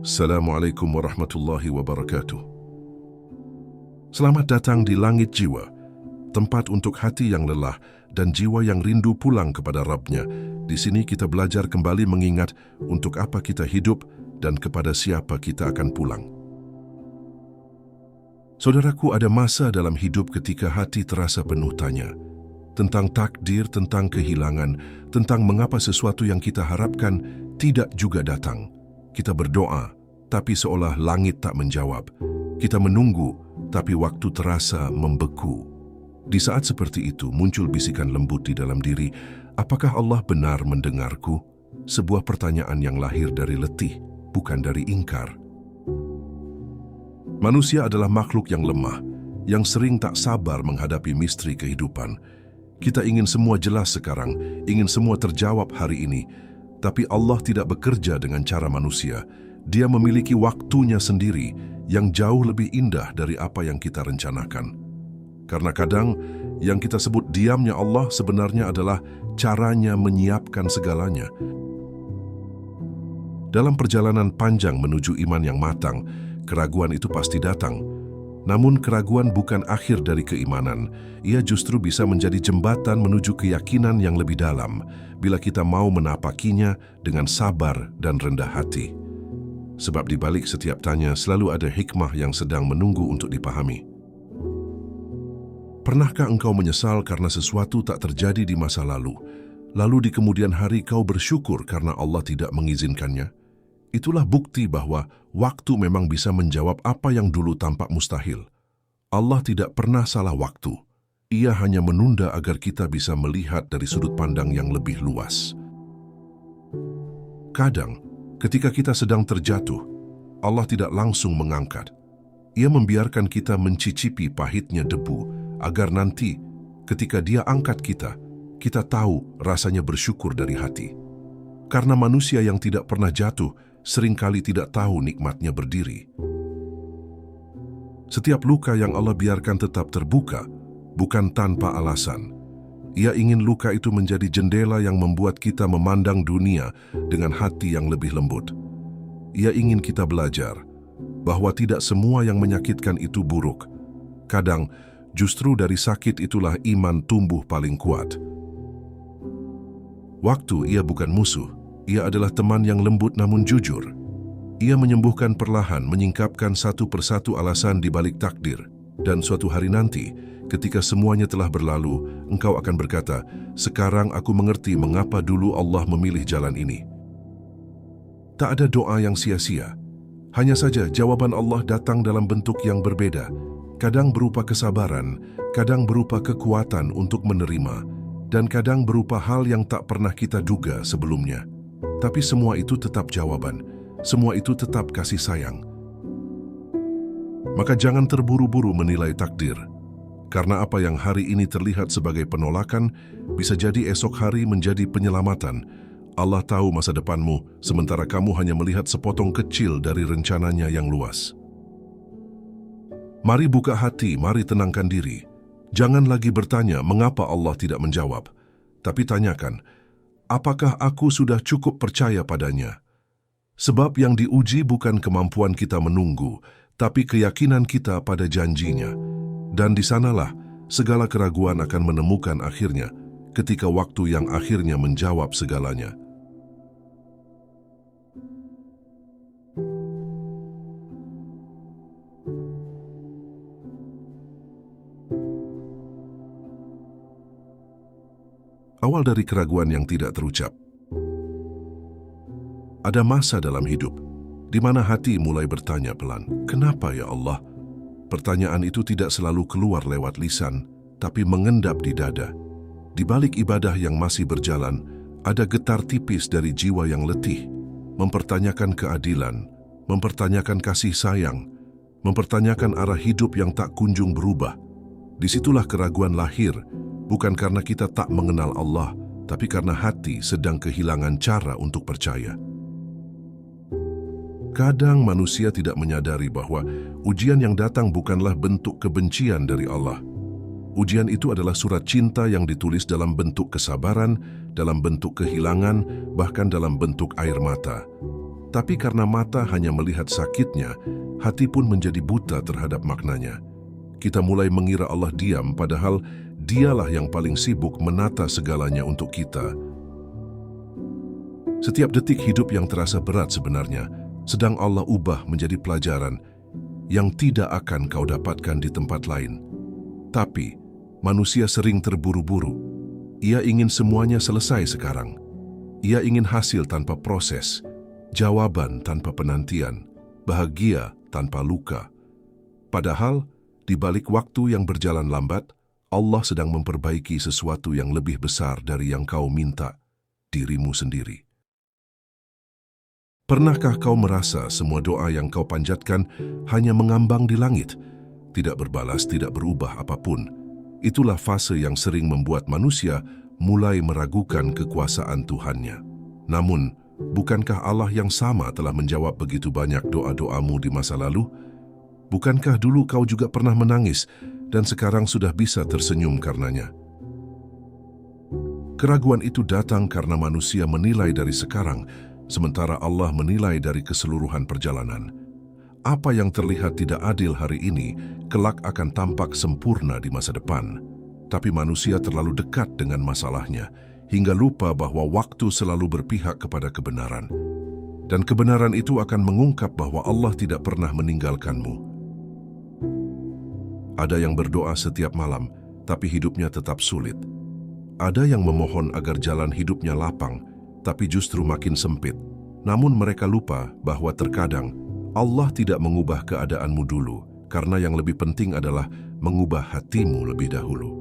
Assalamualaikum warahmatullahi wabarakatuh. Selamat datang di Langit Jiwa, tempat untuk hati yang lelah dan jiwa yang rindu pulang kepada Rabb-Nya. Di sini kita belajar kembali mengingat untuk apa kita hidup dan kepada siapa kita akan pulang. Saudaraku, ada masa dalam hidup ketika hati terasa penuh tanya. Tentang takdir, tentang kehilangan, tentang mengapa sesuatu yang kita harapkan tidak juga datang. Kita berdoa, tapi seolah langit tak menjawab. Kita menunggu, tapi waktu terasa membeku. Di saat seperti itu muncul bisikan lembut di dalam diri, apakah Allah benar mendengarku? Sebuah pertanyaan yang lahir dari letih, bukan dari ingkar. Manusia adalah makhluk yang lemah, yang sering tak sabar menghadapi misteri kehidupan. Kita ingin semua jelas sekarang, ingin semua terjawab hari ini, tapi Allah tidak bekerja dengan cara manusia. Dia memiliki waktunya sendiri yang jauh lebih indah dari apa yang kita rencanakan. Karena kadang yang kita sebut diamnya Allah sebenarnya adalah caranya menyiapkan segalanya. Dalam perjalanan panjang menuju iman yang matang, keraguan itu pasti datang. Namun keraguan bukan akhir dari keimanan. Ia justru bisa menjadi jembatan menuju keyakinan yang lebih dalam bila kita mau menapakinya dengan sabar dan rendah hati. Sebab di balik setiap tanya selalu ada hikmah yang sedang menunggu untuk dipahami. Pernahkah engkau menyesal karena sesuatu tak terjadi di masa lalu, lalu di kemudian hari kau bersyukur karena Allah tidak mengizinkannya? Itulah bukti bahwa waktu memang bisa menjawab apa yang dulu tampak mustahil. Allah tidak pernah salah waktu. Ia hanya menunda agar kita bisa melihat dari sudut pandang yang lebih luas. Kadang, ketika kita sedang terjatuh, Allah tidak langsung mengangkat. Ia membiarkan kita mencicipi pahitnya debu, agar nanti, ketika Dia angkat kita tahu rasanya bersyukur dari hati. Karena manusia yang tidak pernah jatuh, seringkali tidak tahu nikmatnya berdiri. Setiap luka yang Allah biarkan tetap terbuka, bukan tanpa alasan. Ia ingin luka itu menjadi jendela yang membuat kita memandang dunia dengan hati yang lebih lembut. Ia ingin kita belajar bahwa tidak semua yang menyakitkan itu buruk. Kadang, justru dari sakit itulah iman tumbuh paling kuat. Waktu ia bukan musuh. Ia adalah teman yang lembut namun jujur. Ia menyembuhkan perlahan, menyingkapkan satu persatu alasan di balik takdir. Dan suatu hari nanti, ketika semuanya telah berlalu, engkau akan berkata, "Sekarang aku mengerti mengapa dulu Allah memilih jalan ini." Tak ada doa yang sia-sia. Hanya saja jawaban Allah datang dalam bentuk yang berbeda. Kadang berupa kesabaran, kadang berupa kekuatan untuk menerima, dan kadang berupa hal yang tak pernah kita duga sebelumnya. Tapi semua itu tetap jawaban, semua itu tetap kasih sayang. Maka jangan terburu-buru menilai takdir, karena apa yang hari ini terlihat sebagai penolakan, bisa jadi esok hari menjadi penyelamatan. Allah tahu masa depanmu, sementara kamu hanya melihat sepotong kecil dari rencananya yang luas. Mari buka hati, mari tenangkan diri. Jangan lagi bertanya mengapa Allah tidak menjawab, tapi tanyakan, apakah aku sudah cukup percaya padanya? Sebab yang diuji bukan kemampuan kita menunggu, tapi keyakinan kita pada janjinya. Dan di sanalah segala keraguan akan menemukan akhirnya, ketika waktu yang akhirnya menjawab segalanya. Awal dari keraguan yang tidak terucap. Ada masa dalam hidup di mana hati mulai bertanya pelan, "Kenapa ya Allah?" Pertanyaan itu tidak selalu keluar lewat lisan, tapi mengendap di dada. Di balik ibadah yang masih berjalan, ada getar tipis dari jiwa yang letih, mempertanyakan keadilan, mempertanyakan kasih sayang, mempertanyakan arah hidup yang tak kunjung berubah. Disitulah keraguan lahir, bukan karena kita tak mengenal Allah, tapi karena hati sedang kehilangan cara untuk percaya. Kadang manusia tidak menyadari bahwa ujian yang datang bukanlah bentuk kebencian dari Allah. Ujian itu adalah surat cinta yang ditulis dalam bentuk kesabaran, dalam bentuk kehilangan, bahkan dalam bentuk air mata. Tapi karena mata hanya melihat sakitnya, hati pun menjadi buta terhadap maknanya. Kita mulai mengira Allah diam, padahal Dialah yang paling sibuk menata segalanya untuk kita. Setiap detik hidup yang terasa berat sebenarnya sedang Allah ubah menjadi pelajaran yang tidak akan kau dapatkan di tempat lain. Tapi manusia sering terburu-buru. Ia ingin semuanya selesai sekarang. Ia ingin hasil tanpa proses, jawaban tanpa penantian, bahagia tanpa luka. Padahal di balik waktu yang berjalan lambat, Allah sedang memperbaiki sesuatu yang lebih besar dari yang kau minta, dirimu sendiri. Pernahkah kau merasa semua doa yang kau panjatkan hanya mengambang di langit, tidak berbalas, tidak berubah apapun? Itulah fase yang sering membuat manusia mulai meragukan kekuasaan Tuhannya. Namun, bukankah Allah yang sama telah menjawab begitu banyak doa-doamu di masa lalu? Bukankah dulu kau juga pernah menangis dan sekarang sudah bisa tersenyum karenanya? Keraguan itu datang karena manusia menilai dari sekarang, sementara Allah menilai dari keseluruhan perjalanan. Apa yang terlihat tidak adil hari ini, kelak akan tampak sempurna di masa depan. Tapi manusia terlalu dekat dengan masalahnya, hingga lupa bahwa waktu selalu berpihak kepada kebenaran. Dan kebenaran itu akan mengungkap bahwa Allah tidak pernah meninggalkanmu. Ada yang berdoa setiap malam, tapi hidupnya tetap sulit. Ada yang memohon agar jalan hidupnya lapang, tapi justru makin sempit. Namun mereka lupa bahwa terkadang Allah tidak mengubah keadaanmu dulu, karena yang lebih penting adalah mengubah hatimu lebih dahulu.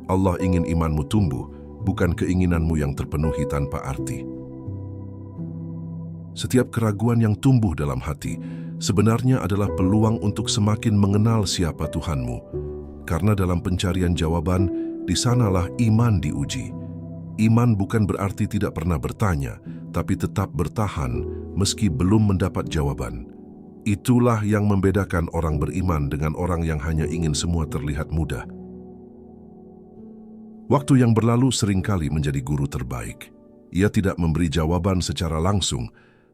Allah ingin imanmu tumbuh, bukan keinginanmu yang terpenuhi tanpa arti. Setiap keraguan yang tumbuh dalam hati sebenarnya adalah peluang untuk semakin mengenal siapa Tuhanmu. Karena dalam pencarian jawaban, di sanalah iman diuji. Iman bukan berarti tidak pernah bertanya, tapi tetap bertahan meski belum mendapat jawaban. Itulah yang membedakan orang beriman dengan orang yang hanya ingin semua terlihat mudah. Waktu yang berlalu seringkali menjadi guru terbaik. Ia tidak memberi jawaban secara langsung,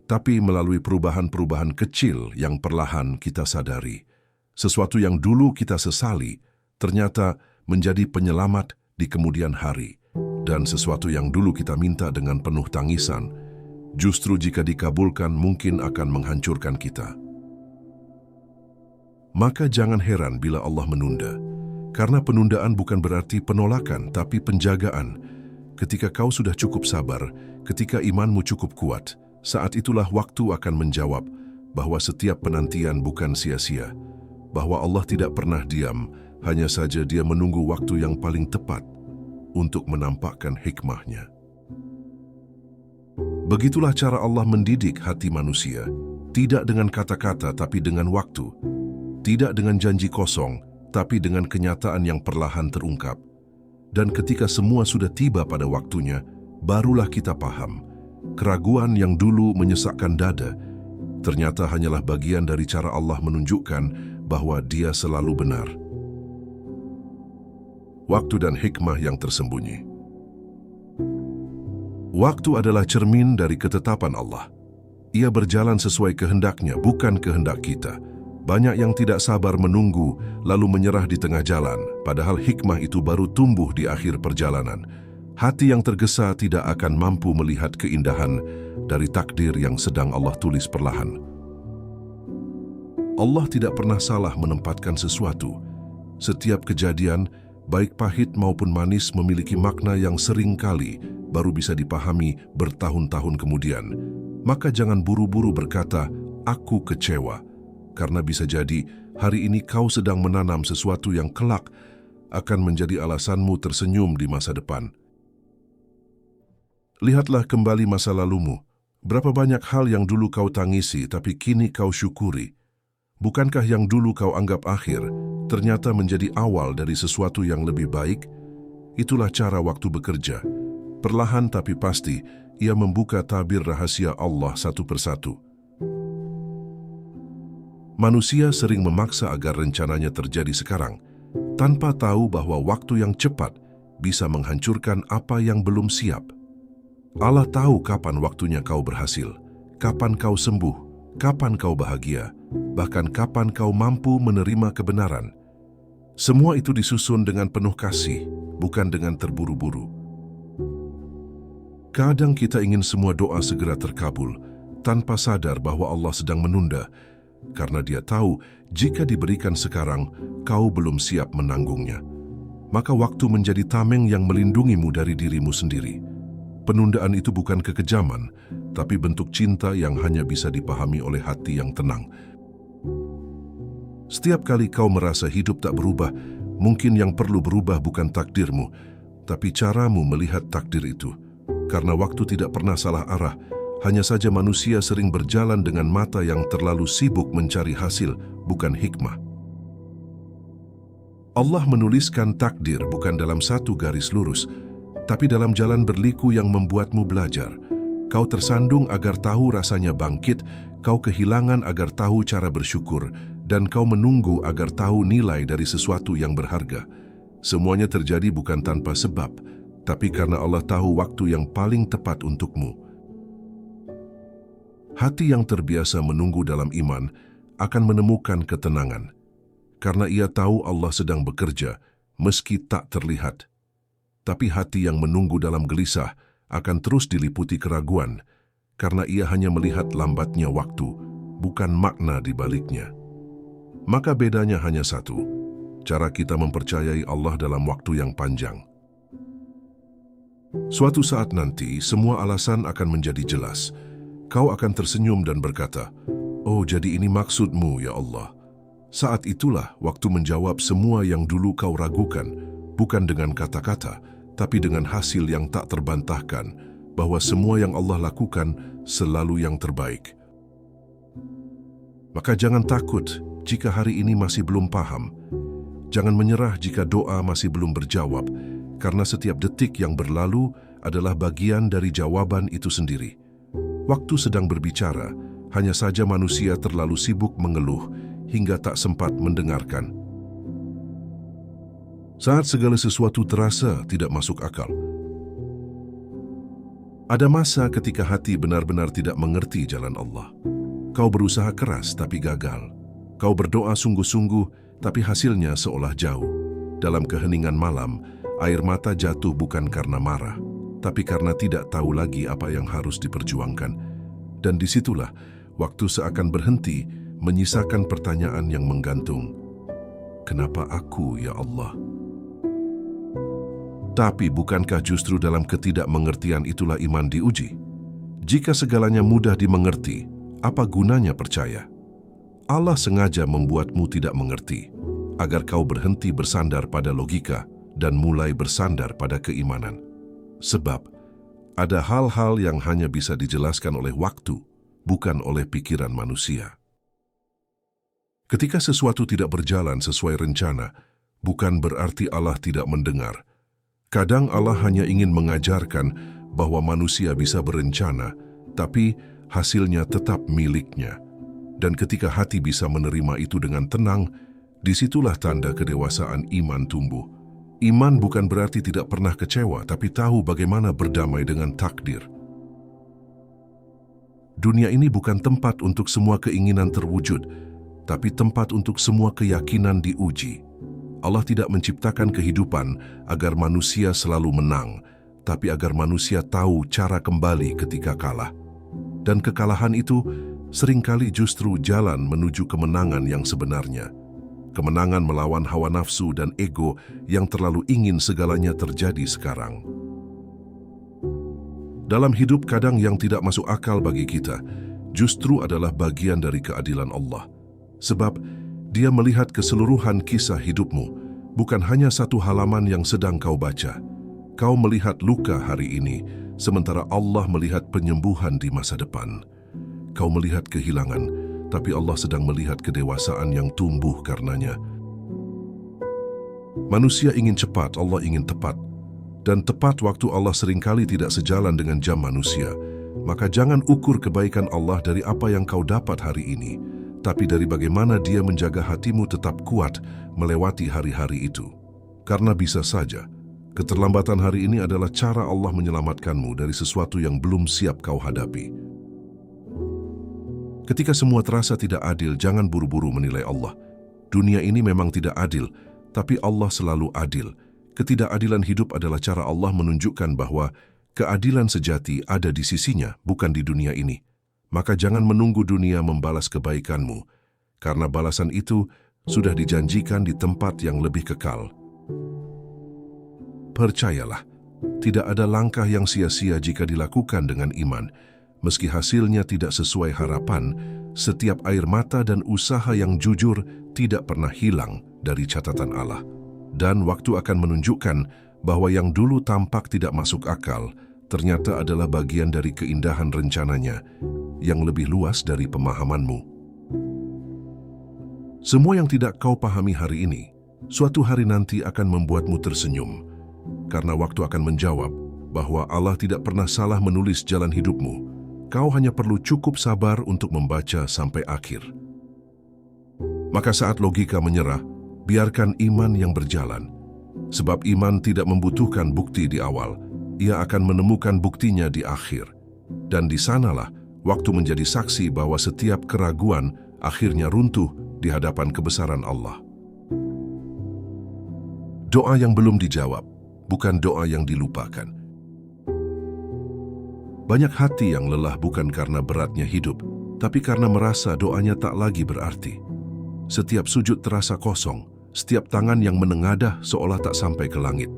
tapi melalui perubahan-perubahan kecil yang perlahan kita sadari. Sesuatu yang dulu kita sesali, ternyata menjadi penyelamat di kemudian hari. Dan sesuatu yang dulu kita minta dengan penuh tangisan, justru jika dikabulkan mungkin akan menghancurkan kita. Maka jangan heran bila Allah menunda, karena penundaan bukan berarti penolakan, tapi penjagaan. Ketika kau sudah cukup sabar, ketika imanmu cukup kuat, saat itulah waktu akan menjawab bahwa setiap penantian bukan sia-sia, bahwa Allah tidak pernah diam, hanya saja Dia menunggu waktu yang paling tepat untuk menampakkan hikmahnya. Begitulah cara Allah mendidik hati manusia, tidak dengan kata-kata tapi dengan waktu, tidak dengan janji kosong tapi dengan kenyataan yang perlahan terungkap. Dan ketika semua sudah tiba pada waktunya, barulah kita paham. Keraguan yang dulu menyesakkan dada, ternyata hanyalah bagian dari cara Allah menunjukkan bahwa Dia selalu benar. Waktu dan hikmah yang tersembunyi. Waktu adalah cermin dari ketetapan Allah. Ia berjalan sesuai kehendaknya, bukan kehendak kita. Banyak yang tidak sabar menunggu, lalu menyerah di tengah jalan, padahal hikmah itu baru tumbuh di akhir perjalanan. Hati yang tergesa tidak akan mampu melihat keindahan dari takdir yang sedang Allah tulis perlahan. Allah tidak pernah salah menempatkan sesuatu. Setiap kejadian, baik pahit maupun manis, memiliki makna yang sering kali baru bisa dipahami bertahun-tahun kemudian. Maka jangan buru-buru berkata, "Aku kecewa," karena bisa jadi hari ini kau sedang menanam sesuatu yang kelak akan menjadi alasanmu tersenyum di masa depan. Lihatlah kembali masa lalumu. Berapa banyak hal yang dulu kau tangisi tapi kini kau syukuri. Bukankah yang dulu kau anggap akhir ternyata menjadi awal dari sesuatu yang lebih baik? Itulah cara waktu bekerja. Perlahan tapi pasti, ia membuka tabir rahasia Allah satu persatu. Manusia sering memaksa agar rencananya terjadi sekarang, tanpa tahu bahwa waktu yang cepat bisa menghancurkan apa yang belum siap. Allah tahu kapan waktunya kau berhasil, kapan kau sembuh, kapan kau bahagia, bahkan kapan kau mampu menerima kebenaran. Semua itu disusun dengan penuh kasih, bukan dengan terburu-buru. Kadang kita ingin semua doa segera terkabul, tanpa sadar bahwa Allah sedang menunda, karena Dia tahu jika diberikan sekarang, kau belum siap menanggungnya. Maka waktu menjadi tameng yang melindungimu dari dirimu sendiri. Penundaan itu bukan kekejaman, tapi bentuk cinta yang hanya bisa dipahami oleh hati yang tenang. Setiap kali kau merasa hidup tak berubah, mungkin yang perlu berubah bukan takdirmu, tapi caramu melihat takdir itu. Karena waktu tidak pernah salah arah, hanya saja manusia sering berjalan dengan mata yang terlalu sibuk mencari hasil, bukan hikmah. Allah menuliskan takdir bukan dalam satu garis lurus, tapi dalam jalan berliku yang membuatmu belajar. Kau tersandung agar tahu rasanya bangkit, kau kehilangan agar tahu cara bersyukur, dan kau menunggu agar tahu nilai dari sesuatu yang berharga. Semuanya terjadi bukan tanpa sebab, tapi karena Allah tahu waktu yang paling tepat untukmu. Hati yang terbiasa menunggu dalam iman akan menemukan ketenangan, karena ia tahu Allah sedang bekerja meski tak terlihat. Tapi hati yang menunggu dalam gelisah akan terus diliputi keraguan, karena ia hanya melihat lambatnya waktu, bukan makna di baliknya. Maka bedanya hanya satu, cara kita mempercayai Allah dalam waktu yang panjang. Suatu saat nanti, semua alasan akan menjadi jelas. Kau akan tersenyum dan berkata, "Oh, jadi ini maksudmu, ya Allah." Saat itulah waktu menjawab semua yang dulu kau ragukan, bukan dengan kata-kata, tapi dengan hasil yang tak terbantahkan, bahwa semua yang Allah lakukan selalu yang terbaik. Maka jangan takut jika hari ini masih belum paham. Jangan menyerah jika doa masih belum berjawab, karena setiap detik yang berlalu adalah bagian dari jawaban itu sendiri. Waktu sedang berbicara, hanya saja manusia terlalu sibuk mengeluh hingga tak sempat mendengarkan. Saat segala sesuatu terasa tidak masuk akal. Ada masa ketika hati benar-benar tidak mengerti jalan Allah. Kau berusaha keras tapi gagal. Kau berdoa sungguh-sungguh tapi hasilnya seolah jauh. Dalam keheningan malam, air mata jatuh bukan karena marah, tapi karena tidak tahu lagi apa yang harus diperjuangkan. Dan disitulah waktu seakan berhenti, menyisakan pertanyaan yang menggantung. Kenapa aku, ya Allah? Tapi bukankah justru dalam ketidakmengertian itulah iman diuji? Jika segalanya mudah dimengerti, apa gunanya percaya? Allah sengaja membuatmu tidak mengerti, agar kau berhenti bersandar pada logika dan mulai bersandar pada keimanan. Sebab, ada hal-hal yang hanya bisa dijelaskan oleh waktu, bukan oleh pikiran manusia. Ketika sesuatu tidak berjalan sesuai rencana, bukan berarti Allah tidak mendengar. Kadang Allah hanya ingin mengajarkan bahwa manusia bisa berencana, tapi hasilnya tetap miliknya. Dan ketika hati bisa menerima itu dengan tenang, disitulah tanda kedewasaan iman tumbuh. Iman bukan berarti tidak pernah kecewa, tapi tahu bagaimana berdamai dengan takdir. Dunia ini bukan tempat untuk semua keinginan terwujud, tapi tempat untuk semua keyakinan diuji. Allah tidak menciptakan kehidupan agar manusia selalu menang, tapi agar manusia tahu cara kembali ketika kalah. Dan kekalahan itu seringkali justru jalan menuju kemenangan yang sebenarnya. Kemenangan melawan hawa nafsu dan ego yang terlalu ingin segalanya terjadi sekarang. Dalam hidup kadang yang tidak masuk akal bagi kita, justru adalah bagian dari keadilan Allah. Sebab, Dia melihat keseluruhan kisah hidupmu, bukan hanya satu halaman yang sedang kau baca. Kau melihat luka hari ini, sementara Allah melihat penyembuhan di masa depan. Kau melihat kehilangan, tapi Allah sedang melihat kedewasaan yang tumbuh karenanya. Manusia ingin cepat, Allah ingin tepat. Dan tepat waktu Allah seringkali tidak sejalan dengan jam manusia. Maka jangan ukur kebaikan Allah dari apa yang kau dapat hari ini, tapi dari bagaimana Dia menjaga hatimu tetap kuat melewati hari-hari itu. Karena bisa saja, keterlambatan hari ini adalah cara Allah menyelamatkanmu dari sesuatu yang belum siap kau hadapi. Ketika semua terasa tidak adil, jangan buru-buru menilai Allah. Dunia ini memang tidak adil, tapi Allah selalu adil. Ketidakadilan hidup adalah cara Allah menunjukkan bahwa keadilan sejati ada di sisinya, bukan di dunia ini. Maka jangan menunggu dunia membalas kebaikanmu, karena balasan itu sudah dijanjikan di tempat yang lebih kekal. Percayalah, tidak ada langkah yang sia-sia jika dilakukan dengan iman. Meski hasilnya tidak sesuai harapan, setiap air mata dan usaha yang jujur tidak pernah hilang dari catatan Allah. Dan waktu akan menunjukkan bahwa yang dulu tampak tidak masuk akal, ternyata adalah bagian dari keindahan rencananya yang lebih luas dari pemahamanmu. Semua yang tidak kau pahami hari ini, suatu hari nanti akan membuatmu tersenyum, karena waktu akan menjawab bahwa Allah tidak pernah salah menulis jalan hidupmu. Kau hanya perlu cukup sabar untuk membaca sampai akhir. Maka saat logika menyerah, biarkan iman yang berjalan. Sebab iman tidak membutuhkan bukti di awal, ia akan menemukan buktinya di akhir. Dan di sanalah waktu menjadi saksi bahwa setiap keraguan akhirnya runtuh di hadapan kebesaran Allah. Doa yang belum dijawab, bukan doa yang dilupakan. Banyak hati yang lelah bukan karena beratnya hidup, tapi karena merasa doanya tak lagi berarti. Setiap sujud terasa kosong, setiap tangan yang menengadah seolah tak sampai ke langit.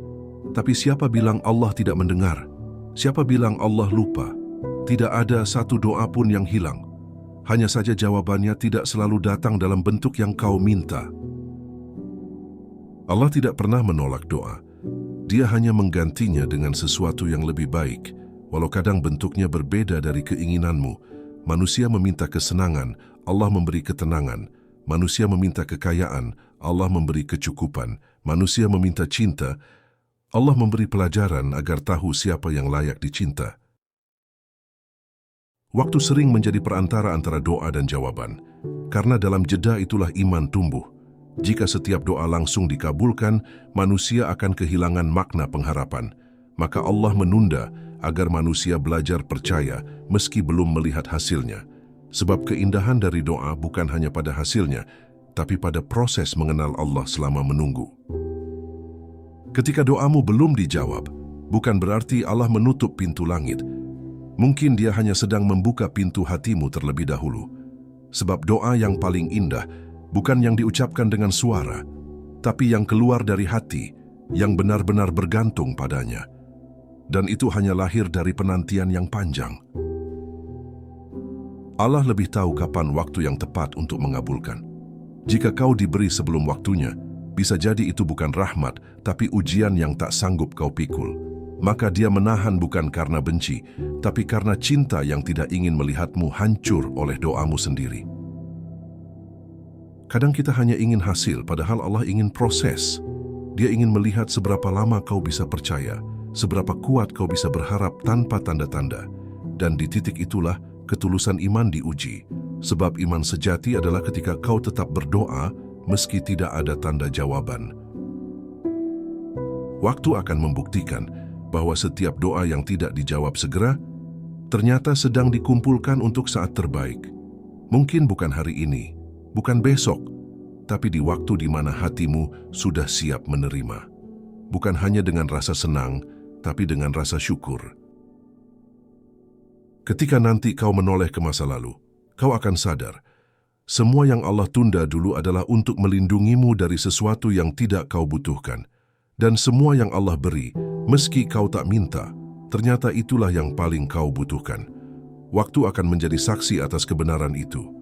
Tapi siapa bilang Allah tidak mendengar? Siapa bilang Allah lupa? Tidak ada satu doa pun yang hilang. Hanya saja jawabannya tidak selalu datang dalam bentuk yang kau minta. Allah tidak pernah menolak doa. Dia hanya menggantinya dengan sesuatu yang lebih baik. Walau kadang bentuknya berbeda dari keinginanmu. Manusia meminta kesenangan, Allah memberi ketenangan. Manusia meminta kekayaan, Allah memberi kecukupan. Manusia meminta cinta, Allah memberi pelajaran agar tahu siapa yang layak dicinta. Waktu sering menjadi perantara antara doa dan jawaban, karena dalam jeda itulah iman tumbuh. Jika setiap doa langsung dikabulkan, manusia akan kehilangan makna pengharapan. Maka Allah menunda agar manusia belajar percaya meski belum melihat hasilnya. Sebab keindahan dari doa bukan hanya pada hasilnya, tapi pada proses mengenal Allah selama menunggu. Ketika doamu belum dijawab, bukan berarti Allah menutup pintu langit. Mungkin Dia hanya sedang membuka pintu hatimu terlebih dahulu. Sebab doa yang paling indah bukan yang diucapkan dengan suara, tapi yang keluar dari hati, yang benar-benar bergantung padanya. Dan itu hanya lahir dari penantian yang panjang. Allah lebih tahu kapan waktu yang tepat untuk mengabulkan. Jika kau diberi sebelum waktunya, bisa jadi itu bukan rahmat, tapi ujian yang tak sanggup kau pikul. Maka Dia menahan bukan karena benci, tapi karena cinta yang tidak ingin melihatmu hancur oleh doamu sendiri. Kadang kita hanya ingin hasil, padahal Allah ingin proses. Dia ingin melihat seberapa lama kau bisa percaya, seberapa kuat kau bisa berharap tanpa tanda-tanda. Dan di titik itulah ketulusan iman diuji. Sebab iman sejati adalah ketika kau tetap berdoa meski tidak ada tanda jawaban. Waktu akan membuktikan bahwa setiap doa yang tidak dijawab segera ternyata sedang dikumpulkan untuk saat terbaik. Mungkin bukan hari ini, bukan besok, tapi di waktu di mana hatimu sudah siap menerima. Bukan hanya dengan rasa senang, tapi dengan rasa syukur. Ketika nanti kau menoleh ke masa lalu, kau akan sadar, semua yang Allah tunda dulu adalah untuk melindungimu dari sesuatu yang tidak kau butuhkan. Dan semua yang Allah beri, meski kau tak minta, ternyata itulah yang paling kau butuhkan. Waktu akan menjadi saksi atas kebenaran itu.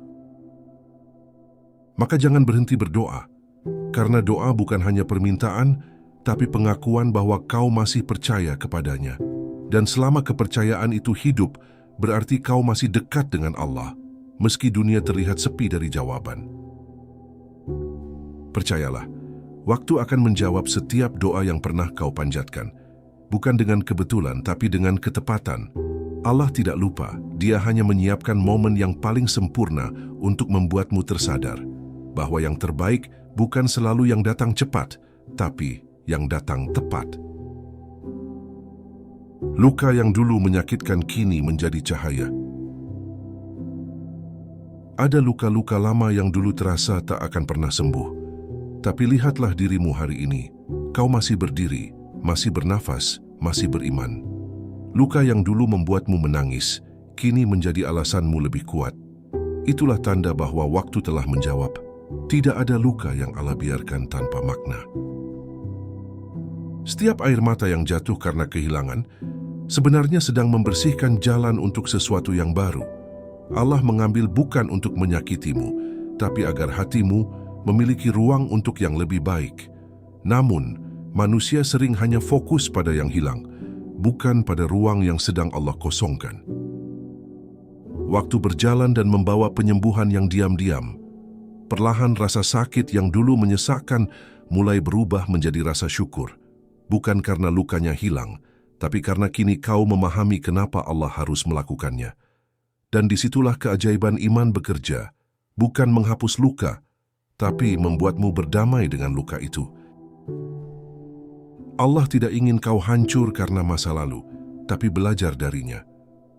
Maka jangan berhenti berdoa, karena doa bukan hanya permintaan, tapi pengakuan bahwa kau masih percaya kepadanya. Dan selama kepercayaan itu hidup, berarti kau masih dekat dengan Allah, meski dunia terlihat sepi dari jawaban. Percayalah, waktu akan menjawab setiap doa yang pernah kau panjatkan. Bukan dengan kebetulan, tapi dengan ketepatan. Allah tidak lupa, Dia hanya menyiapkan momen yang paling sempurna untuk membuatmu tersadar bahwa yang terbaik bukan selalu yang datang cepat, tapi yang datang tepat. Luka yang dulu menyakitkan kini menjadi cahaya. Ada luka-luka lama yang dulu terasa tak akan pernah sembuh. Tapi lihatlah dirimu hari ini. Kau masih berdiri, masih bernafas, masih beriman. Luka yang dulu membuatmu menangis, kini menjadi alasanmu lebih kuat. Itulah tanda bahwa waktu telah menjawab. Tidak ada luka yang Allah biarkan tanpa makna. Setiap air mata yang jatuh karena kehilangan, sebenarnya sedang membersihkan jalan untuk sesuatu yang baru. Allah mengambil bukan untuk menyakitimu, tapi agar hatimu memiliki ruang untuk yang lebih baik. Namun, manusia sering hanya fokus pada yang hilang, bukan pada ruang yang sedang Allah kosongkan. Waktu berjalan dan membawa penyembuhan yang diam-diam. Perlahan rasa sakit yang dulu menyesakkan mulai berubah menjadi rasa syukur. Bukan karena lukanya hilang, tapi karena kini kau memahami kenapa Allah harus melakukannya. Dan disitulah keajaiban iman bekerja, bukan menghapus luka, tapi membuatmu berdamai dengan luka itu. Allah tidak ingin kau hancur karena masa lalu, tapi belajar darinya.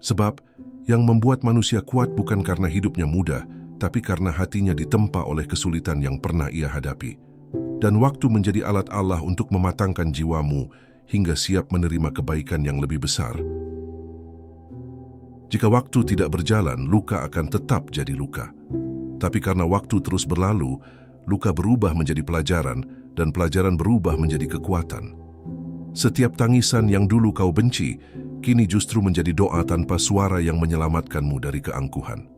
Sebab, yang membuat manusia kuat bukan karena hidupnya mudah, tapi karena hatinya ditempa oleh kesulitan yang pernah ia hadapi. Dan waktu menjadi alat Allah untuk mematangkan jiwamu hingga siap menerima kebaikan yang lebih besar. Jika waktu tidak berjalan, luka akan tetap jadi luka. Tapi karena waktu terus berlalu, luka berubah menjadi pelajaran dan pelajaran berubah menjadi kekuatan. Setiap tangisan yang dulu kau benci, kini justru menjadi doa tanpa suara yang menyelamatkanmu dari keangkuhan.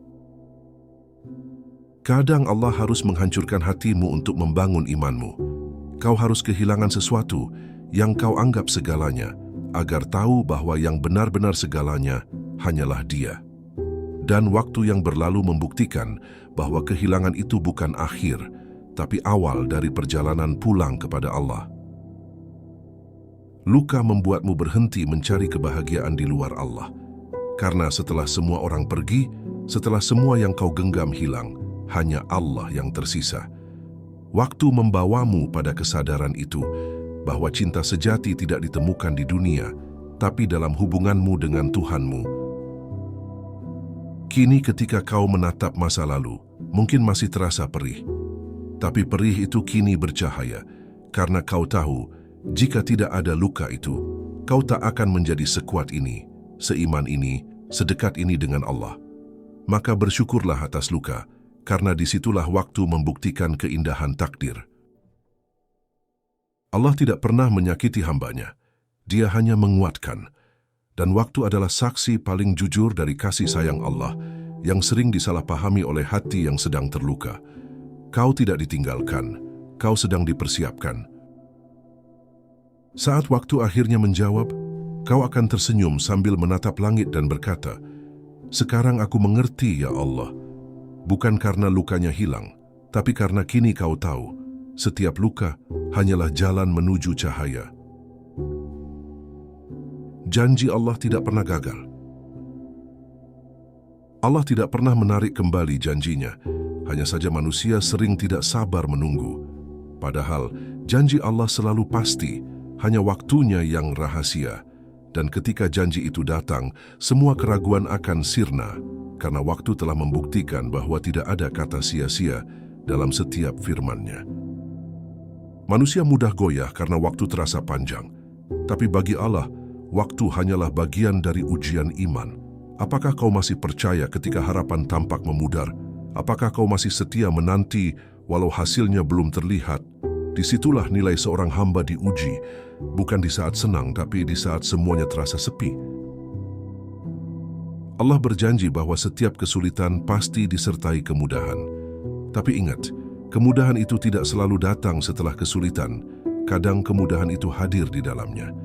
Kadang Allah harus menghancurkan hatimu untuk membangun imanmu. Kau harus kehilangan sesuatu yang kau anggap segalanya, agar tahu bahwa yang benar-benar segalanya hanyalah Dia. Dan waktu yang berlalu membuktikan bahwa kehilangan itu bukan akhir, tapi awal dari perjalanan pulang kepada Allah. Luka membuatmu berhenti mencari kebahagiaan di luar Allah. Karena setelah semua orang pergi, setelah semua yang kau genggam hilang, hanya Allah yang tersisa. Waktu membawamu pada kesadaran itu, bahwa cinta sejati tidak ditemukan di dunia, tapi dalam hubunganmu dengan Tuhanmu. Kini ketika kau menatap masa lalu, mungkin masih terasa perih. Tapi perih itu kini bercahaya, karena kau tahu, jika tidak ada luka itu, kau tak akan menjadi sekuat ini, seiman ini, sedekat ini dengan Allah. Maka bersyukurlah atas luka, karena disitulah waktu membuktikan keindahan takdir. Allah tidak pernah menyakiti hambanya, Dia hanya menguatkan. Dan waktu adalah saksi paling jujur dari kasih sayang Allah yang sering disalahpahami oleh hati yang sedang terluka. Kau tidak ditinggalkan, kau sedang dipersiapkan. Saat waktu akhirnya menjawab, kau akan tersenyum sambil menatap langit dan berkata, "Sekarang aku mengerti, ya Allah. Bukan karena lukanya hilang, tapi karena kini kau tahu, setiap luka hanyalah jalan menuju cahaya." Janji Allah tidak pernah gagal. Allah tidak pernah menarik kembali janjinya, hanya saja manusia sering tidak sabar menunggu. Padahal janji Allah selalu pasti, hanya waktunya yang rahasia. Dan ketika janji itu datang, semua keraguan akan sirna, karena waktu telah membuktikan bahwa tidak ada kata sia-sia dalam setiap firman-Nya. Manusia mudah goyah karena waktu terasa panjang, tapi bagi Allah, waktu hanyalah bagian dari ujian iman. Apakah kau masih percaya ketika harapan tampak memudar? Apakah kau masih setia menanti walau hasilnya belum terlihat? Disitulah nilai seorang hamba diuji, bukan di saat senang, tapi di saat semuanya terasa sepi. Allah berjanji bahwa setiap kesulitan pasti disertai kemudahan. Tapi ingat, kemudahan itu tidak selalu datang setelah kesulitan. Kadang kemudahan itu hadir di dalamnya.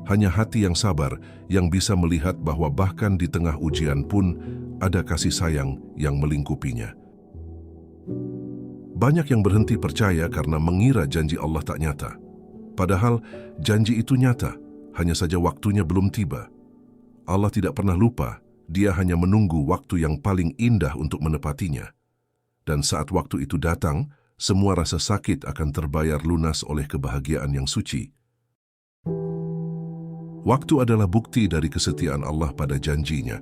Hanya hati yang sabar yang bisa melihat bahwa bahkan di tengah ujian pun ada kasih sayang yang melingkupinya. Banyak yang berhenti percaya karena mengira janji Allah tak nyata. Padahal janji itu nyata, hanya saja waktunya belum tiba. Allah tidak pernah lupa, Dia hanya menunggu waktu yang paling indah untuk menepatinya. Dan saat waktu itu datang, semua rasa sakit akan terbayar lunas oleh kebahagiaan yang suci. Waktu adalah bukti dari kesetiaan Allah pada janjinya.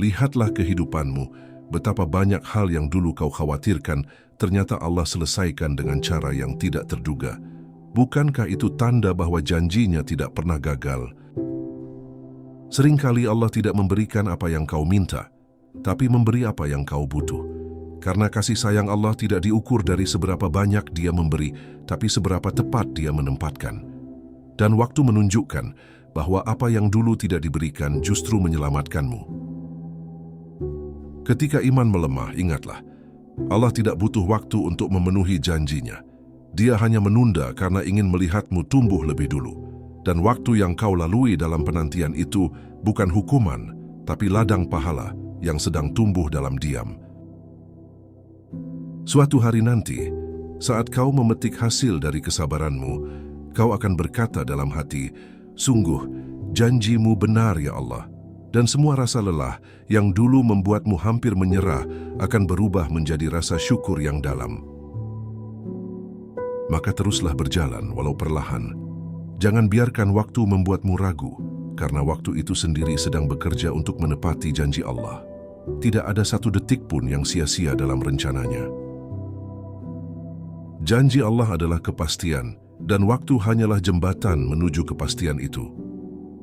Lihatlah kehidupanmu, betapa banyak hal yang dulu kau khawatirkan ternyata Allah selesaikan dengan cara yang tidak terduga. Bukankah itu tanda bahwa janjinya tidak pernah gagal? Seringkali Allah tidak memberikan apa yang kau minta, tapi memberi apa yang kau butuh. Karena kasih sayang Allah tidak diukur dari seberapa banyak Dia memberi, tapi seberapa tepat Dia menempatkan. Dan waktu menunjukkan bahwa apa yang dulu tidak diberikan justru menyelamatkanmu. Ketika iman melemah, ingatlah, Allah tidak butuh waktu untuk memenuhi janjinya. Dia hanya menunda karena ingin melihatmu tumbuh lebih dulu. Dan waktu yang kau lalui dalam penantian itu bukan hukuman, tapi ladang pahala yang sedang tumbuh dalam diam. Suatu hari nanti, saat kau memetik hasil dari kesabaranmu, kau akan berkata dalam hati, "Sungguh, janjimu benar ya Allah." Dan semua rasa lelah yang dulu membuatmu hampir menyerah akan berubah menjadi rasa syukur yang dalam. Maka teruslah berjalan walau perlahan. Jangan biarkan waktu membuatmu ragu, karena waktu itu sendiri sedang bekerja untuk menepati janji Allah. Tidak ada satu detik pun yang sia-sia dalam rencananya. Janji Allah adalah kepastian, dan waktu hanyalah jembatan menuju kepastian itu.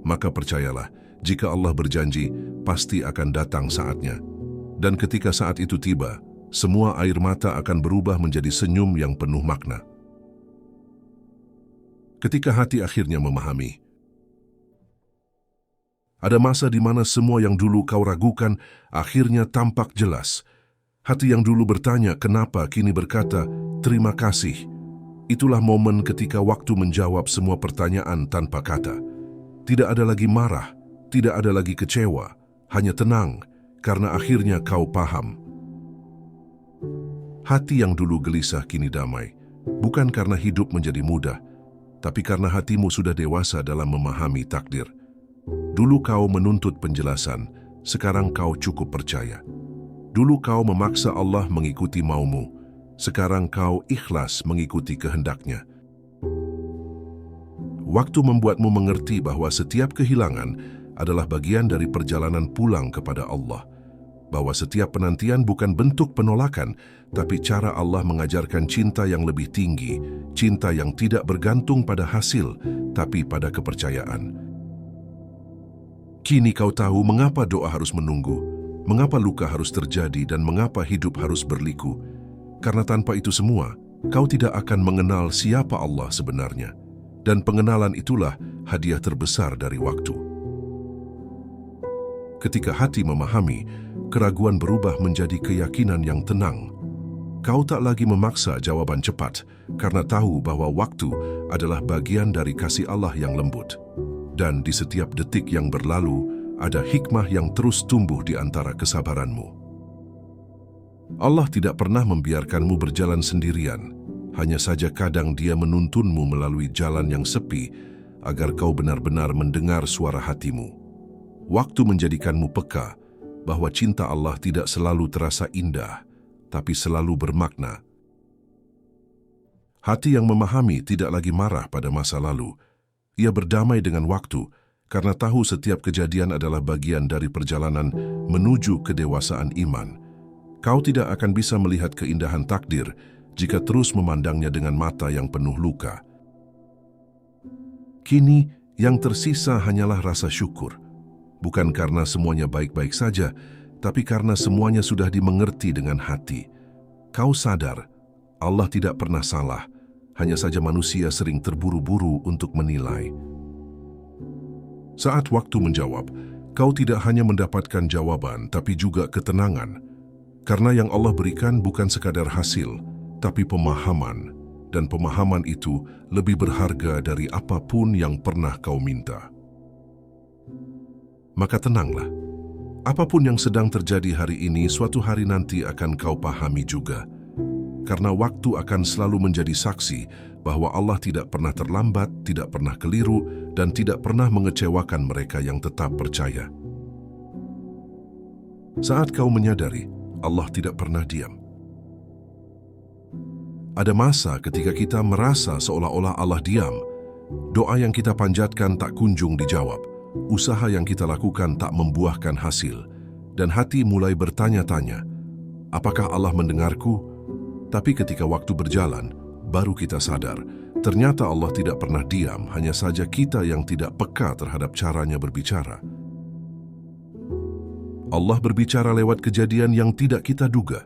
Maka percayalah, jika Allah berjanji, pasti akan datang saatnya. Dan ketika saat itu tiba, semua air mata akan berubah menjadi senyum yang penuh makna. Ketika hati akhirnya memahami, ada masa di mana semua yang dulu kau ragukan akhirnya tampak jelas. Hati yang dulu bertanya kenapa kini berkata terima kasih. Itulah momen ketika waktu menjawab semua pertanyaan tanpa kata. Tidak ada lagi marah, tidak ada lagi kecewa, hanya tenang karena akhirnya kau paham. Hati yang dulu gelisah kini damai, bukan karena hidup menjadi mudah, tapi karena hatimu sudah dewasa dalam memahami takdir. Dulu kau menuntut penjelasan, sekarang kau cukup percaya. Dulu kau memaksa Allah mengikuti maumu, sekarang kau ikhlas mengikuti kehendaknya. Waktu membuatmu mengerti bahwa setiap kehilangan adalah bagian dari perjalanan pulang kepada Allah. Bahwa setiap penantian bukan bentuk penolakan, tapi cara Allah mengajarkan cinta yang lebih tinggi, cinta yang tidak bergantung pada hasil, tapi pada kepercayaan. Kini kau tahu mengapa doa harus menunggu, mengapa luka harus terjadi, dan mengapa hidup harus berliku. Karena tanpa itu semua, kau tidak akan mengenal siapa Allah sebenarnya. Dan pengenalan itulah hadiah terbesar dari waktu. Ketika hati memahami, keraguan berubah menjadi keyakinan yang tenang. Kau tak lagi memaksa jawaban cepat, karena tahu bahwa waktu adalah bagian dari kasih Allah yang lembut. Dan di setiap detik yang berlalu, ada hikmah yang terus tumbuh di antara kesabaranmu. Allah tidak pernah membiarkanmu berjalan sendirian. Hanya saja kadang Dia menuntunmu melalui jalan yang sepi agar kau benar-benar mendengar suara hatimu. Waktu menjadikanmu peka bahwa cinta Allah tidak selalu terasa indah, tapi selalu bermakna. Hati yang memahami tidak lagi marah pada masa lalu. Ia berdamai dengan waktu karena tahu setiap kejadian adalah bagian dari perjalanan menuju kedewasaan iman. Kau tidak akan bisa melihat keindahan takdir jika terus memandangnya dengan mata yang penuh luka. Kini, yang tersisa hanyalah rasa syukur. Bukan karena semuanya baik-baik saja, tapi karena semuanya sudah dimengerti dengan hati. Kau sadar, Allah tidak pernah salah, hanya saja manusia sering terburu-buru untuk menilai. Saat waktu menjawab, kau tidak hanya mendapatkan jawaban, tapi juga ketenangan. Karena yang Allah berikan bukan sekadar hasil, tapi pemahaman, dan pemahaman itu lebih berharga dari apapun yang pernah kau minta. Maka tenanglah, apapun yang sedang terjadi hari ini, suatu hari nanti akan kau pahami juga. Karena waktu akan selalu menjadi saksi bahwa Allah tidak pernah terlambat, tidak pernah keliru, dan tidak pernah mengecewakan mereka yang tetap percaya. Saat kau menyadari, Allah tidak pernah diam. Ada masa ketika kita merasa seolah-olah Allah diam. Doa yang kita panjatkan tak kunjung dijawab. Usaha yang kita lakukan tak membuahkan hasil. Dan hati mulai bertanya-tanya, apakah Allah mendengarku? Tapi ketika waktu berjalan, baru kita sadar, ternyata Allah tidak pernah diam, hanya saja kita yang tidak peka terhadap caranya berbicara. Allah berbicara lewat kejadian yang tidak kita duga,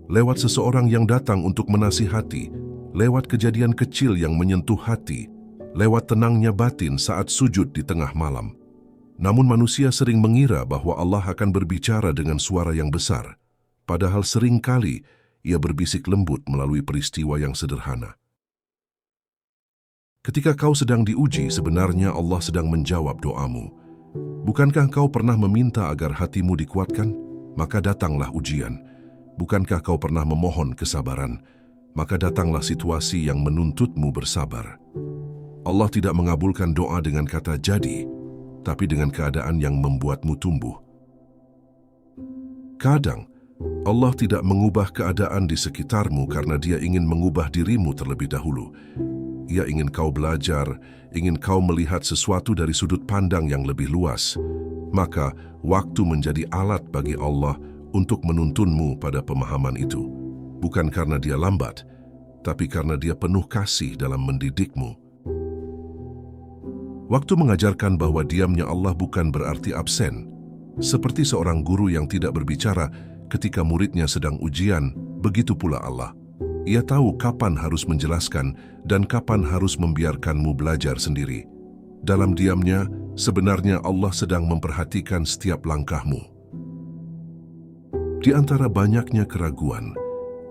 lewat seseorang yang datang untuk menasihati, lewat kejadian kecil yang menyentuh hati, lewat tenangnya batin saat sujud di tengah malam. Namun manusia sering mengira bahwa Allah akan berbicara dengan suara yang besar, padahal seringkali ia berbisik lembut melalui peristiwa yang sederhana. Ketika kau sedang diuji, sebenarnya Allah sedang menjawab doamu. Bukankah kau pernah meminta agar hatimu dikuatkan? Maka datanglah ujian. Bukankah kau pernah memohon kesabaran? Maka datanglah situasi yang menuntutmu bersabar. Allah tidak mengabulkan doa dengan kata jadi, tapi dengan keadaan yang membuatmu tumbuh. Kadang, Allah tidak mengubah keadaan di sekitarmu karena Dia ingin mengubah dirimu terlebih dahulu. Ia ingin kau belajar, ingin kau melihat sesuatu dari sudut pandang yang lebih luas. Maka, waktu menjadi alat bagi Allah untuk menuntunmu pada pemahaman itu. Bukan karena Dia lambat, tapi karena Dia penuh kasih dalam mendidikmu. Waktu mengajarkan bahwa diamnya Allah bukan berarti absen. Seperti seorang guru yang tidak berbicara ketika muridnya sedang ujian, begitu pula Allah. Ia tahu kapan harus menjelaskan dan kapan harus membiarkanmu belajar sendiri. Dalam diamnya, sebenarnya Allah sedang memperhatikan setiap langkahmu. Di antara banyaknya keraguan,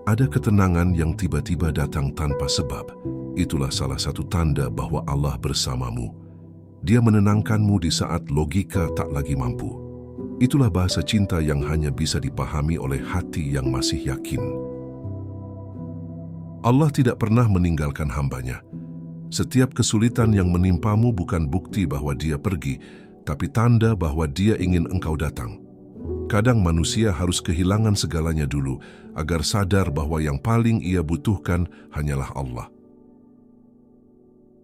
ada ketenangan yang tiba-tiba datang tanpa sebab. Itulah salah satu tanda bahwa Allah bersamamu. Dia menenangkanmu di saat logika tak lagi mampu. Itulah bahasa cinta yang hanya bisa dipahami oleh hati yang masih yakin. Allah tidak pernah meninggalkan hambanya. Setiap kesulitan yang menimpamu bukan bukti bahwa Dia pergi, tapi tanda bahwa Dia ingin engkau datang. Kadang manusia harus kehilangan segalanya dulu agar sadar bahwa yang paling ia butuhkan hanyalah Allah.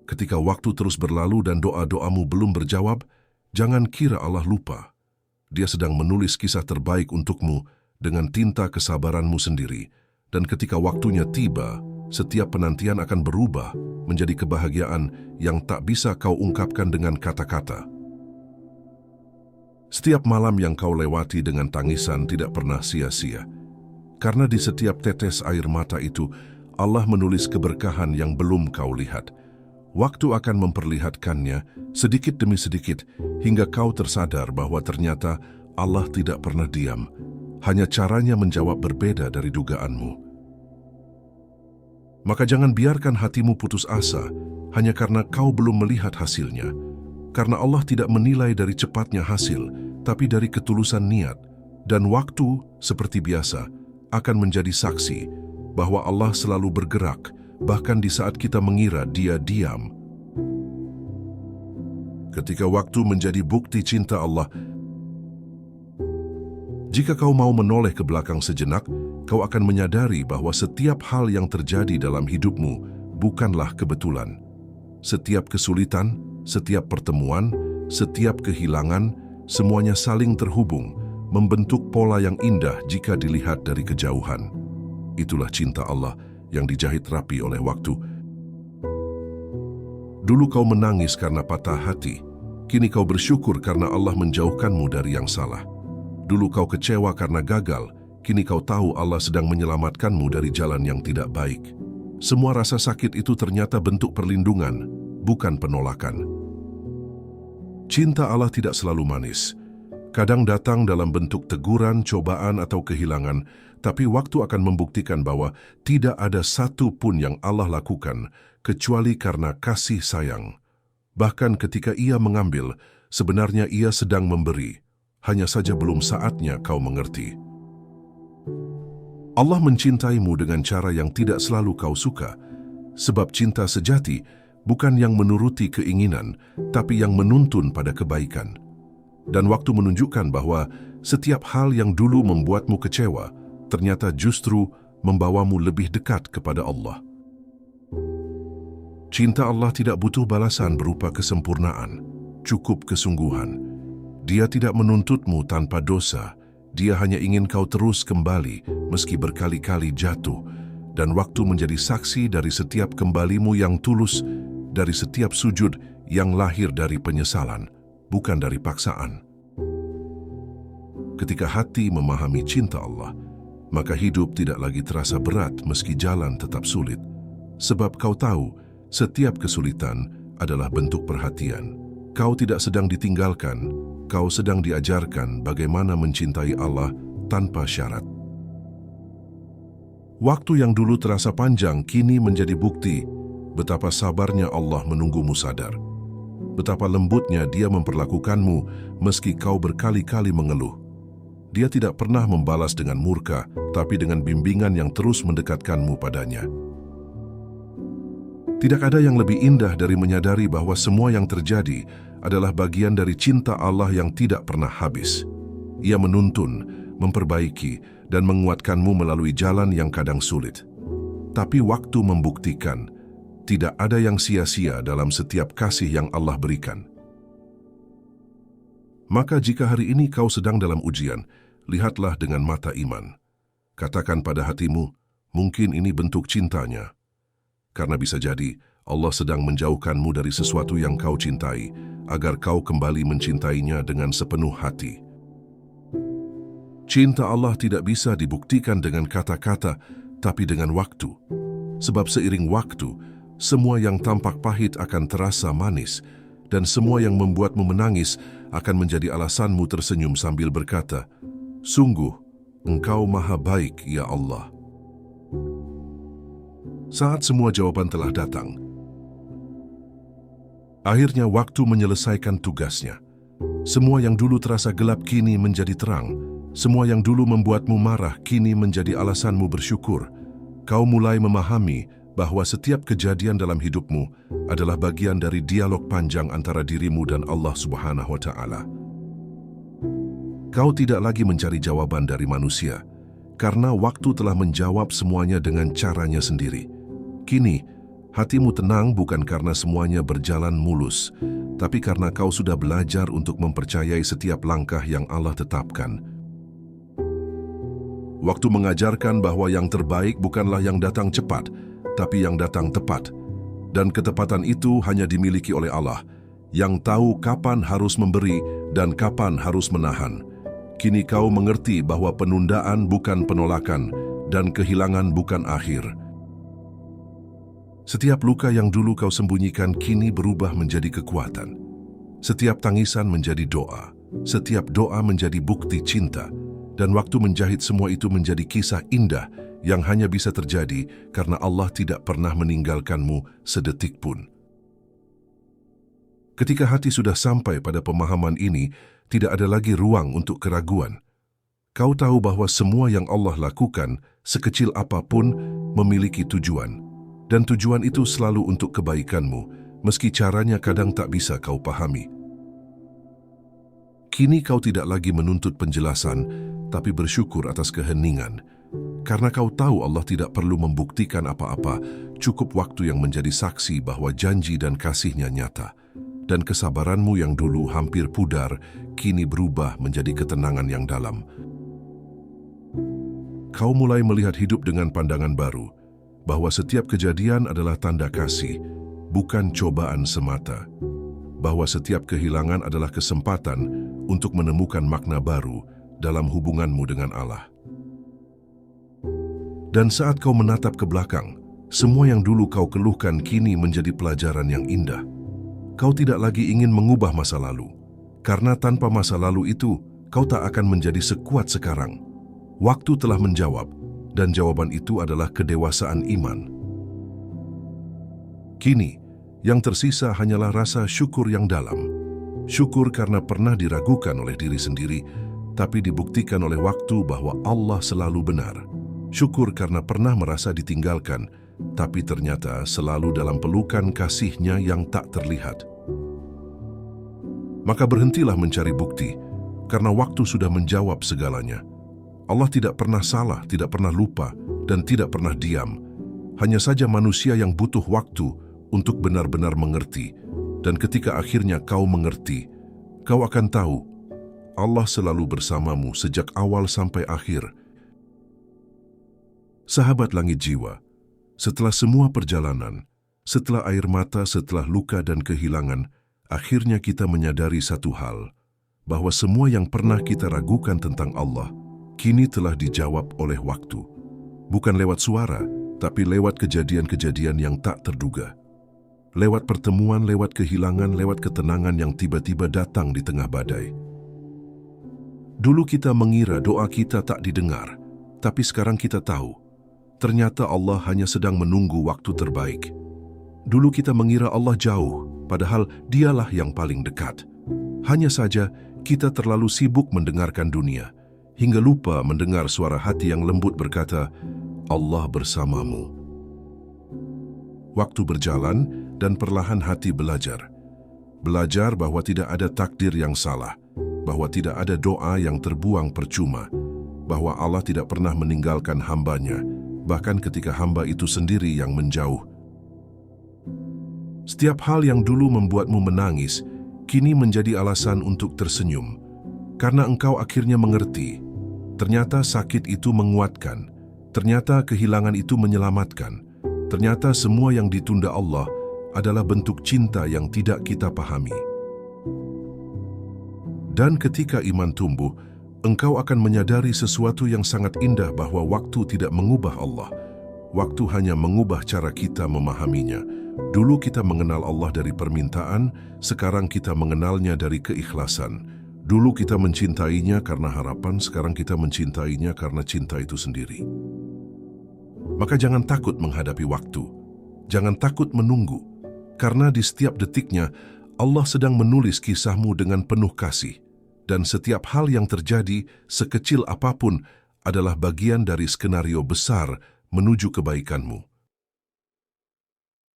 Ketika waktu terus berlalu dan doa-doamu belum berjawab, jangan kira Allah lupa. Dia sedang menulis kisah terbaik untukmu dengan tinta kesabaranmu sendiri. Dan ketika waktunya tiba, setiap penantian akan berubah menjadi kebahagiaan yang tak bisa kau ungkapkan dengan kata-kata. Setiap malam yang kau lewati dengan tangisan tidak pernah sia-sia. Karena di setiap tetes air mata itu, Allah menulis keberkahan yang belum kau lihat. Waktu akan memperlihatkannya sedikit demi sedikit hingga kau tersadar bahwa ternyata Allah tidak pernah diam. Hanya caranya menjawab berbeda dari dugaanmu. Maka jangan biarkan hatimu putus asa hanya karena kau belum melihat hasilnya. Karena Allah tidak menilai dari cepatnya hasil, tapi dari ketulusan niat. Dan waktu, seperti biasa, akan menjadi saksi bahwa Allah selalu bergerak, bahkan di saat kita mengira Dia diam. Ketika waktu menjadi bukti cinta Allah, jika kau mau menoleh ke belakang sejenak, kau akan menyadari bahwa setiap hal yang terjadi dalam hidupmu bukanlah kebetulan. Setiap kesulitan, setiap pertemuan, setiap kehilangan, semuanya saling terhubung, membentuk pola yang indah jika dilihat dari kejauhan. Itulah cinta Allah yang dijahit rapi oleh waktu. Dulu kau menangis karena patah hati, kini kau bersyukur karena Allah menjauhkanmu dari yang salah. Dulu kau kecewa karena gagal, kini kau tahu Allah sedang menyelamatkanmu dari jalan yang tidak baik. Semua rasa sakit itu ternyata bentuk perlindungan, bukan penolakan. Cinta Allah tidak selalu manis. Kadang datang dalam bentuk teguran, cobaan, atau kehilangan, tapi waktu akan membuktikan bahwa tidak ada satu pun yang Allah lakukan kecuali karena kasih sayang. Bahkan ketika Ia mengambil, sebenarnya Ia sedang memberi. Hanya saja belum saatnya kau mengerti. Allah mencintaimu dengan cara yang tidak selalu kau suka, sebab cinta sejati bukan yang menuruti keinginan, tapi yang menuntun pada kebaikan. Dan waktu menunjukkan bahwa setiap hal yang dulu membuatmu kecewa, ternyata justru membawamu lebih dekat kepada Allah. Cinta Allah tidak butuh balasan berupa kesempurnaan, cukup kesungguhan. Dia tidak menuntutmu tanpa dosa, Dia hanya ingin kau terus kembali meski berkali-kali jatuh, dan waktu menjadi saksi dari setiap kembalimu yang tulus, dari setiap sujud yang lahir dari penyesalan, bukan dari paksaan. Ketika hati memahami cinta Allah, maka hidup tidak lagi terasa berat meski jalan tetap sulit. Sebab kau tahu, setiap kesulitan adalah bentuk perhatian. Kau tidak sedang ditinggalkan, kau sedang diajarkan bagaimana mencintai Allah tanpa syarat. Waktu yang dulu terasa panjang kini menjadi bukti betapa sabarnya Allah menunggumu sadar. Betapa lembutnya Dia memperlakukanmu meski kau berkali-kali mengeluh. Dia tidak pernah membalas dengan murka, tapi dengan bimbingan yang terus mendekatkanmu padanya. Tidak ada yang lebih indah dari menyadari bahwa semua yang terjadi adalah bagian dari cinta Allah yang tidak pernah habis. Ia menuntun, memperbaiki, dan menguatkanmu melalui jalan yang kadang sulit. Tapi waktu membuktikan, tidak ada yang sia-sia dalam setiap kasih yang Allah berikan. Maka jika hari ini kau sedang dalam ujian, lihatlah dengan mata iman. Katakan pada hatimu, mungkin ini bentuk cintanya. Karena bisa jadi Allah sedang menjauhkanmu dari sesuatu yang kau cintai, agar kau kembali mencintainya dengan sepenuh hati. Cinta Allah tidak bisa dibuktikan dengan kata-kata, tapi dengan waktu. Sebab seiring waktu, semua yang tampak pahit akan terasa manis, dan semua yang membuatmu menangis akan menjadi alasanmu tersenyum sambil berkata, "Sungguh, Engkau Maha Baik, ya Allah." Saat semua jawaban telah datang, akhirnya waktu menyelesaikan tugasnya. Semua yang dulu terasa gelap kini menjadi terang. Semua yang dulu membuatmu marah kini menjadi alasanmu bersyukur. Kau mulai memahami bahwa setiap kejadian dalam hidupmu adalah bagian dari dialog panjang antara dirimu dan Allah Subhanahu wa Ta'ala. Kau tidak lagi mencari jawaban dari manusia, karena waktu telah menjawab semuanya dengan caranya sendiri. Kini, hatimu tenang bukan karena semuanya berjalan mulus, tapi karena kau sudah belajar untuk mempercayai setiap langkah yang Allah tetapkan. Waktu mengajarkan bahwa yang terbaik bukanlah yang datang cepat, tapi yang datang tepat. Dan ketepatan itu hanya dimiliki oleh Allah, yang tahu kapan harus memberi dan kapan harus menahan. Kini kau mengerti bahwa penundaan bukan penolakan dan kehilangan bukan akhir. Setiap luka yang dulu kau sembunyikan kini berubah menjadi kekuatan. Setiap tangisan menjadi doa, setiap doa menjadi bukti cinta, dan waktu menjahit semua itu menjadi kisah indah yang hanya bisa terjadi karena Allah tidak pernah meninggalkanmu sedetik pun. Ketika hati sudah sampai pada pemahaman ini, tidak ada lagi ruang untuk keraguan. Kau tahu bahwa semua yang Allah lakukan, sekecil apapun, memiliki tujuan. Dan tujuan itu selalu untuk kebaikanmu, meski caranya kadang tak bisa kau pahami. Kini kau tidak lagi menuntut penjelasan, tapi bersyukur atas keheningan. Karena kau tahu Allah tidak perlu membuktikan apa-apa, cukup waktu yang menjadi saksi bahwa janji dan kasih-Nya nyata. Dan kesabaranmu yang dulu hampir pudar, kini berubah menjadi ketenangan yang dalam. Kau mulai melihat hidup dengan pandangan baru, bahwa setiap kejadian adalah tanda kasih, bukan cobaan semata. Bahwa setiap kehilangan adalah kesempatan untuk menemukan makna baru dalam hubunganmu dengan Allah. Dan saat kau menatap ke belakang, semua yang dulu kau keluhkan kini menjadi pelajaran yang indah. Kau tidak lagi ingin mengubah masa lalu, karena tanpa masa lalu itu, kau tak akan menjadi sekuat sekarang. Waktu telah menjawab, dan jawaban itu adalah kedewasaan iman. Kini, yang tersisa hanyalah rasa syukur yang dalam. Syukur karena pernah diragukan oleh diri sendiri, tapi dibuktikan oleh waktu bahwa Allah selalu benar. Syukur karena pernah merasa ditinggalkan, tapi ternyata selalu dalam pelukan kasih-Nya yang tak terlihat. Maka berhentilah mencari bukti, karena waktu sudah menjawab segalanya. Allah tidak pernah salah, tidak pernah lupa, dan tidak pernah diam. Hanya saja manusia yang butuh waktu untuk benar-benar mengerti. Dan ketika akhirnya kau mengerti, kau akan tahu, Allah selalu bersamamu sejak awal sampai akhir. Sahabat langit jiwa, setelah semua perjalanan, setelah air mata, setelah luka dan kehilangan, akhirnya kita menyadari satu hal, bahwa semua yang pernah kita ragukan tentang Allah, kini telah dijawab oleh waktu. Bukan lewat suara, tapi lewat kejadian-kejadian yang tak terduga. Lewat pertemuan, lewat kehilangan, lewat ketenangan yang tiba-tiba datang di tengah badai. Dulu kita mengira doa kita tak didengar, tapi sekarang kita tahu, ternyata Allah hanya sedang menunggu waktu terbaik. Dulu kita mengira Allah jauh, padahal Dialah yang paling dekat. Hanya saja kita terlalu sibuk mendengarkan dunia, hingga lupa mendengar suara hati yang lembut berkata, Allah bersamamu. Waktu berjalan dan perlahan hati belajar. Belajar bahwa tidak ada takdir yang salah, bahwa tidak ada doa yang terbuang percuma, bahwa Allah tidak pernah meninggalkan hambanya, bahkan ketika hamba itu sendiri yang menjauh. Setiap hal yang dulu membuatmu menangis, kini menjadi alasan untuk tersenyum, karena engkau akhirnya mengerti. Ternyata sakit itu menguatkan, ternyata kehilangan itu menyelamatkan, ternyata semua yang ditunda Allah adalah bentuk cinta yang tidak kita pahami. Dan ketika iman tumbuh, engkau akan menyadari sesuatu yang sangat indah, bahwa waktu tidak mengubah Allah. Waktu hanya mengubah cara kita memahaminya. Dulu kita mengenal Allah dari permintaan, sekarang kita mengenalnya dari keikhlasan. Dulu kita mencintainya karena harapan, sekarang kita mencintainya karena cinta itu sendiri. Maka jangan takut menghadapi waktu. Jangan takut menunggu. Karena di setiap detiknya, Allah sedang menulis kisahmu dengan penuh kasih. Dan setiap hal yang terjadi, sekecil apapun, adalah bagian dari skenario besar menuju kebaikanmu.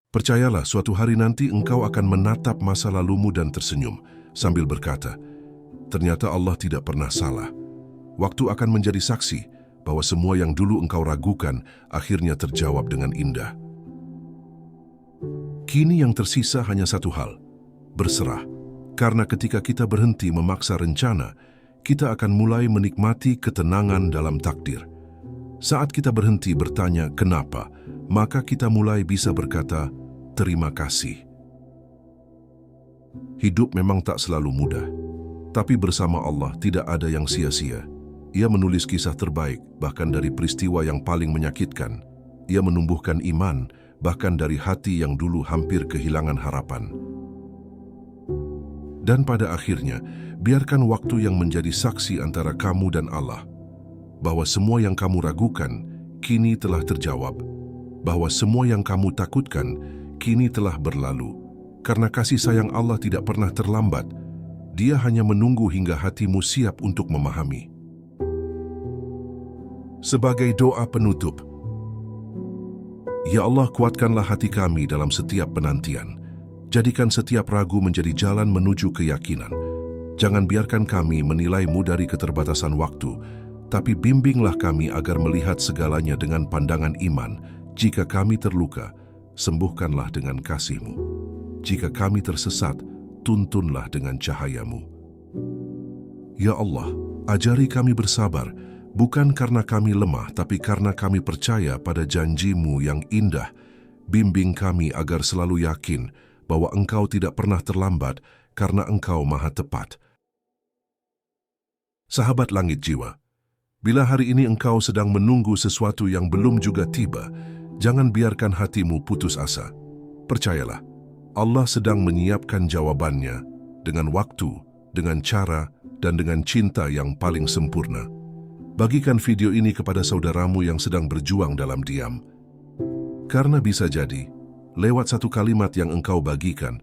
Percayalah, suatu hari nanti engkau akan menatap masa lalumu dan tersenyum, sambil berkata, ternyata Allah tidak pernah salah. Waktu akan menjadi saksi bahwa semua yang dulu engkau ragukan, akhirnya terjawab dengan indah. Kini yang tersisa hanya satu hal, berserah. Karena ketika kita berhenti memaksa rencana, kita akan mulai menikmati ketenangan dalam takdir. Saat kita berhenti bertanya kenapa, maka kita mulai bisa berkata terima kasih. Hidup memang tak selalu mudah, tapi bersama Allah tidak ada yang sia-sia. Ia menulis kisah terbaik bahkan dari peristiwa yang paling menyakitkan. Ia menumbuhkan iman bahkan dari hati yang dulu hampir kehilangan harapan. Dan pada akhirnya, biarkan waktu yang menjadi saksi antara kamu dan Allah, bahwa semua yang kamu ragukan, kini telah terjawab, bahwa semua yang kamu takutkan, kini telah berlalu, karena kasih sayang Allah tidak pernah terlambat. Dia hanya menunggu hingga hatimu siap untuk memahami. Sebagai doa penutup, Ya Allah, kuatkanlah hati kami dalam setiap penantian. Jadikan setiap ragu menjadi jalan menuju keyakinan. Jangan biarkan kami menilaimu dari keterbatasan waktu, tapi bimbinglah kami agar melihat segalanya dengan pandangan iman. Jika kami terluka, sembuhkanlah dengan kasih-Mu. Jika kami tersesat, tuntunlah dengan cahaya-Mu. Ya Allah, ajari kami bersabar, bukan karena kami lemah, tapi karena kami percaya pada janji-Mu yang indah. Bimbing kami agar selalu yakin bahwa Engkau tidak pernah terlambat karena Engkau Maha Tepat. Sahabat langit jiwa, bila hari ini engkau sedang menunggu sesuatu yang belum juga tiba, jangan biarkan hatimu putus asa. Percayalah, Allah sedang menyiapkan jawabannya dengan waktu, dengan cara, dan dengan cinta yang paling sempurna. Bagikan video ini kepada saudaramu yang sedang berjuang dalam diam. Karena bisa jadi, lewat satu kalimat yang engkau bagikan,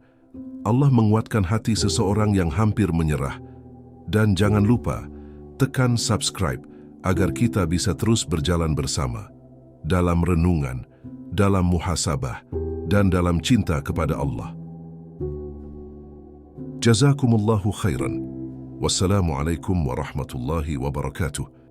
Allah menguatkan hati seseorang yang hampir menyerah. Dan jangan lupa, tekan subscribe agar kita bisa terus berjalan bersama dalam renungan, dalam muhasabah, dan dalam cinta kepada Allah. Jazakumullahu khairan. Wassalamualaikum warahmatullahi wabarakatuh.